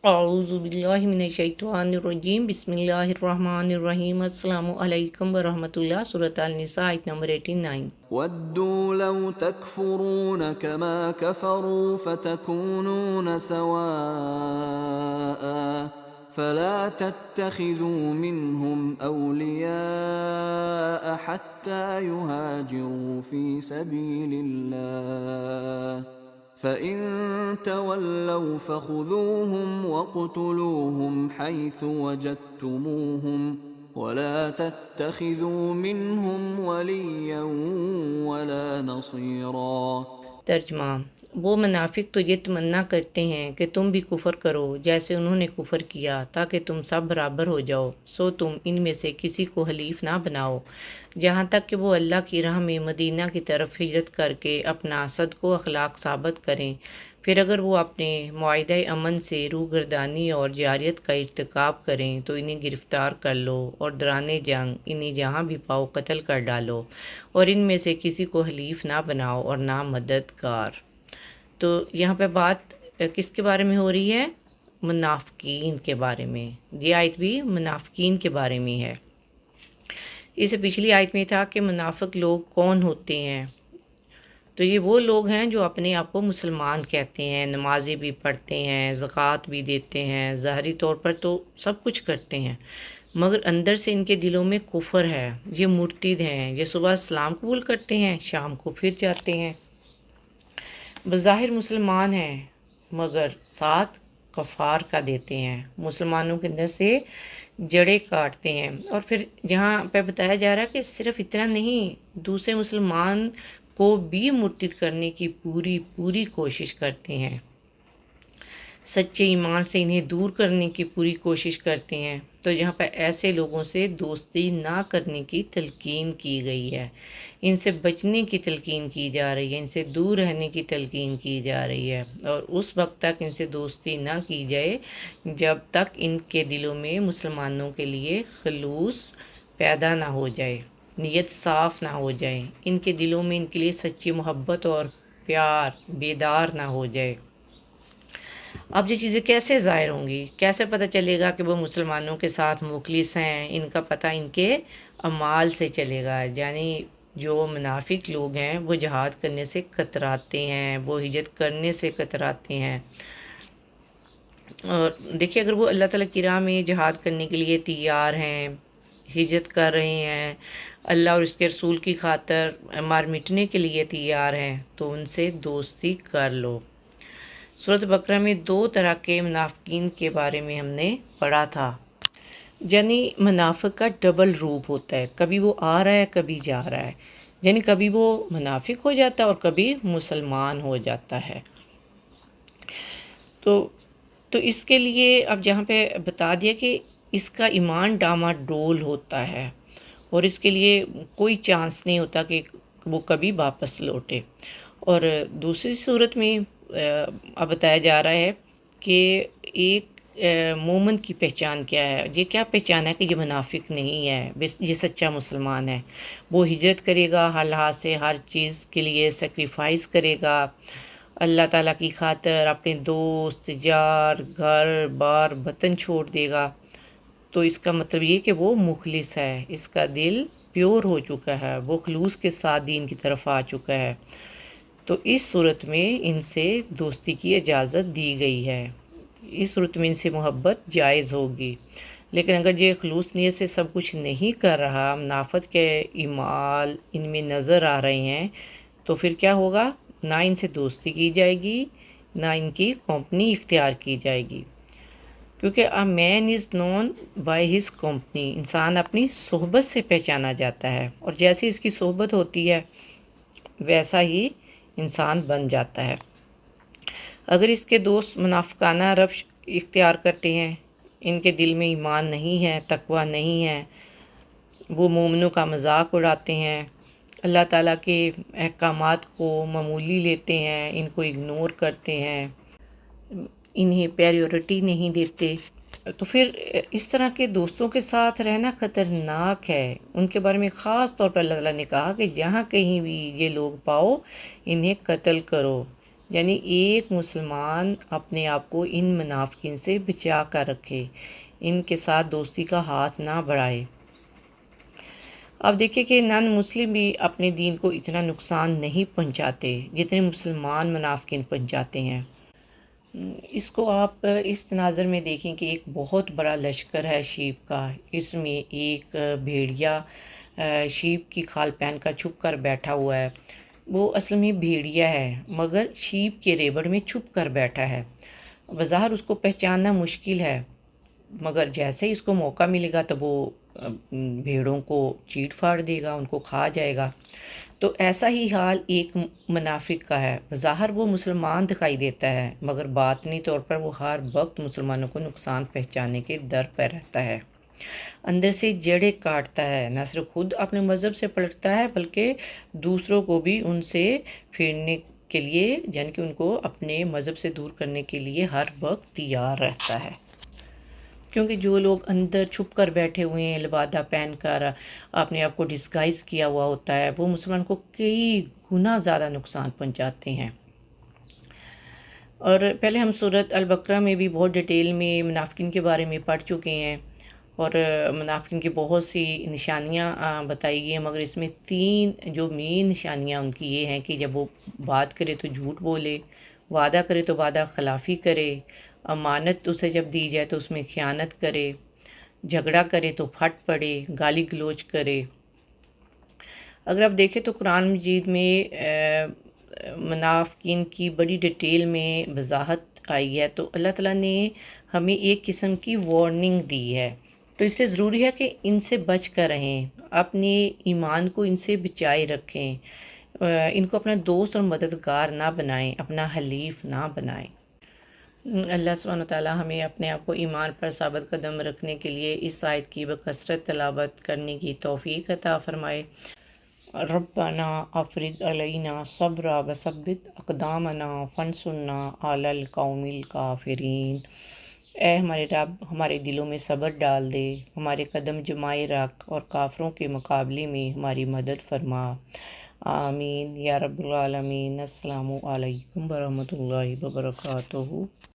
اعوذ باللہ من الشیطان الرجیم، بسم اللہ الرحمن الرحیم۔ السلام علیکم ورحمۃ اللہ۔ سورۃ النساء آیت نمبر 89۔ ودوا لو تكفرون كما كفروا فتكونون سواء فلا تتخذوا منهم أولياء حتى يهاجروا في سبيل الله فإن تولوا فخذوهم وَاقْتُلُوهُمْ حيث وجدتموهم ولا تتخذوا منهم وليا ولا نصيرا۔ ترجمہ: وہ منافق تو یہ تمنا کرتے ہیں کہ تم بھی کفر کرو جیسے انہوں نے کفر کیا، تاکہ تم سب برابر ہو جاؤ، سو تم ان میں سے کسی کو حلیف نہ بناؤ جہاں تک کہ وہ اللہ کی راہ میں مدینہ کی طرف ہجرت کر کے اپنا صدق و اخلاق ثابت کریں۔ پھر اگر وہ اپنے معاہدہ امن سے روگردانی اور جارحیت کا ارتکاب کریں تو انہیں گرفتار کر لو اور دوران جنگ انہیں جہاں بھی پاؤ قتل کر ڈالو، اور ان میں سے کسی کو حلیف نہ بناؤ اور نہ مددگار۔ تو یہاں پہ بات کس کے بارے میں ہو رہی ہے؟ منافقین کے بارے میں۔ یہ آیت بھی منافقین کے بارے میں ہے۔ اس سے پچھلی آیت میں تھا کہ منافق لوگ کون ہوتے ہیں؟ تو یہ وہ لوگ ہیں جو اپنے آپ کو مسلمان کہتے ہیں، نمازیں بھی پڑھتے ہیں، زکوٰۃ بھی دیتے ہیں، ظاہری طور پر تو سب کچھ کرتے ہیں، مگر اندر سے ان کے دلوں میں کفر ہے۔ یہ مرتد ہیں، یہ صبح اسلام قبول کرتے ہیں، شام کو پھر جاتے ہیں۔ بظاہر مسلمان ہیں مگر ساتھ کفار کا دیتے ہیں، مسلمانوں کے اندر سے جڑیں کاٹتے ہیں۔ اور پھر جہاں پہ بتایا جا رہا ہے کہ صرف اتنا نہیں، دوسرے مسلمان کو بھی مرتد کرنے کی پوری کوشش کرتے ہیں، سچے ایمان سے انہیں دور کرنے کی پوری کوشش کرتے ہیں۔ تو یہاں پہ ایسے لوگوں سے دوستی نہ کرنے کی تلقین کی گئی ہے، ان سے بچنے کی تلقین کی جا رہی ہے، ان سے دور رہنے کی تلقین کی جا رہی ہے، اور اس وقت تک ان سے دوستی نہ کی جائے جب تک ان کے دلوں میں مسلمانوں کے لیے خلوص پیدا نہ ہو جائے، نیت صاف نہ ہو جائے، ان کے دلوں میں ان کے لیے سچی محبت اور پیار بیدار نہ ہو جائے۔ اب یہ چیزیں کیسے ظاہر ہوں گی؟ کیسے پتہ چلے گا کہ وہ مسلمانوں کے ساتھ مخلص ہیں؟ ان کا پتہ ان کے اعمال سے چلے گا۔ یعنی جو منافق لوگ ہیں وہ جہاد کرنے سے کتراتے ہیں، وہ ہجرت کرنے سے کتراتے ہیں۔ اور دیکھیے، اگر وہ اللہ تعالیٰ کی راہ میں جہاد کرنے کے لیے تیار ہیں، ہجرت کر رہے ہیں، اللہ اور اس کے رسول کی خاطر مار مٹنے کے لیے تیار ہیں، تو ان سے دوستی کر لو۔ سورۃ بقرہ میں 2 طرح کے منافقین کے بارے میں ہم نے پڑھا تھا۔ یعنی منافق کا ڈبل روپ ہوتا ہے، کبھی وہ آ رہا ہے کبھی جا رہا ہے، یعنی کبھی وہ منافق ہو جاتا ہے اور کبھی مسلمان ہو جاتا ہے۔ تو اس کے لیے اب جہاں پہ بتا دیا کہ اس کا ایمان ڈاما ڈول ہوتا ہے اور اس کے لیے کوئی چانس نہیں ہوتا کہ وہ کبھی واپس لوٹے۔ اور دوسری صورت میں اب بتایا جا رہا ہے کہ ایک مومن کی پہچان کیا ہے۔ یہ کیا پہچان ہے کہ یہ منافق نہیں ہے، یہ سچا مسلمان ہے۔ وہ ہجرت کرے گا، ہر لحاظ سے ہر چیز کے لیے سیکریفائس کرے گا، اللہ تعالیٰ کی خاطر اپنے دوست، یار، گھر بار، وطن چھوڑ دے گا۔ تو اس کا مطلب یہ کہ وہ مخلص ہے، اس کا دل پیور ہو چکا ہے، وہ خلوص کے ساتھ دین کی طرف آ چکا ہے۔ تو اس صورت میں ان سے دوستی کی اجازت دی گئی ہے، اس صورت میں ان سے محبت جائز ہوگی۔ لیکن اگر یہ خلوص نیت سے سب کچھ نہیں کر رہا، منافقت کے اعمال ان میں نظر آ رہے ہیں، تو پھر کیا ہوگا؟ نہ ان سے دوستی کی جائے گی، نہ ان کی کمپنی اختیار کی جائے گی، کیونکہ a man is known by his company، انسان اپنی صحبت سے پہچانا جاتا ہے، اور جیسی اس کی صحبت ہوتی ہے ویسا ہی انسان بن جاتا ہے۔ اگر اس کے دوست منافقانہ روش اختیار کرتے ہیں، ان کے دل میں ایمان نہیں ہے، تقوی نہیں ہے، وہ مومنوں کا مذاق اڑاتے ہیں، اللہ تعالیٰ کے احکامات کو معمولی لیتے ہیں، ان کو اگنور کرتے ہیں، انہیں پیریورٹی نہیں دیتے، تو پھر اس طرح کے دوستوں کے ساتھ رہنا خطرناک ہے۔ ان کے بارے میں خاص طور پر اللہ تعالیٰ نے کہا کہ جہاں کہیں بھی یہ لوگ پاؤ انہیں قتل کرو، یعنی ایک مسلمان اپنے آپ کو ان منافقین سے بچا کر رکھے، ان کے ساتھ دوستی کا ہاتھ نہ بڑھائے۔ اب دیکھیں کہ نان مسلم بھی اپنے دین کو اتنا نقصان نہیں پہنچاتے جتنے مسلمان منافقین پہنچاتے ہیں۔ اس کو آپ اس تناظر میں دیکھیں کہ ایک بہت بڑا لشکر ہے شیپ کا، اس میں ایک بھیڑیا شیپ کی کھال پہن کر چھپ کر بیٹھا ہوا ہے۔ وہ اصل میں بھیڑیا ہے مگر شیپ کے ریبڑ میں چھپ کر بیٹھا ہے۔ بظاہر اس کو پہچاننا مشکل ہے، مگر جیسے ہی اس کو موقع ملے گا تو وہ بھیڑوں کو چیٹ پھاڑ دے گا، ان کو کھا جائے گا۔ تو ایسا ہی حال ایک منافق کا ہے، بظاہر وہ مسلمان دکھائی دیتا ہے مگر باطنی طور پر وہ ہر وقت مسلمانوں کو نقصان پہنچانے کے در پہ رہتا ہے، اندر سے جڑیں کاٹتا ہے، نہ صرف خود اپنے مذہب سے پلٹتا ہے بلکہ دوسروں کو بھی ان سے پھیرنے کے لیے، یعنی کہ ان کو اپنے مذہب سے دور کرنے کے لیے ہر وقت تیار رہتا ہے۔ کیونکہ جو لوگ اندر چھپ کر بیٹھے ہوئے ہیں، لبادہ پہن کر اپنے آپ کو ڈسگائز کیا ہوا ہوتا ہے، وہ مسلمان کو کئی گنا زیادہ نقصان پہنچاتے ہیں۔ اور پہلے ہم سورۃ البقرہ میں بھی بہت ڈیٹیل میں منافقین کے بارے میں پڑھ چکے ہیں، اور منافقین کی بہت سی نشانیاں بتائی گئی ہیں، مگر اس میں 3 جو مین نشانیاں ان کی یہ ہیں کہ جب وہ بات کرے تو جھوٹ بولے، وعدہ کرے تو وعدہ خلافی کرے، امانت اسے جب دی جائے تو اس میں خیانت کرے، جھگڑا کرے تو پھٹ پڑے، گالی گلوچ کرے۔ اگر آپ دیکھیں تو قرآن مجید میں منافقین کی بڑی ڈیٹیل میں وضاحت آئی ہے، تو اللہ تعالیٰ نے ہمیں ایک قسم کی وارننگ دی ہے، تو اس لیے ضروری ہے کہ ان سے بچ کر رہیں، اپنے ایمان کو ان سے بچائے رکھیں، ان کو اپنا دوست اور مددگار نہ بنائیں، اپنا حلیف نہ بنائیں۔ اللہ سبحانہ وتعالیٰ ہمیں اپنے آپ کو ایمان پر ثابت قدم رکھنے کے لیے اس آیت کی بکثرت تلاوت کرنے کی توفیق عطا فرمائے۔ ربنا افرغ علینا صبرا وثبت اقدامنا فانصرنا علی القوم الکافرین۔ اے ہمارے رب، ہمارے دلوں میں صبر ڈال دے، ہمارے قدم جمائے رکھ اور کافروں کے مقابلے میں ہماری مدد فرما۔ آمین یا رب العالمین۔ السلام علیکم ورحمۃ اللہ وبرکاتہ۔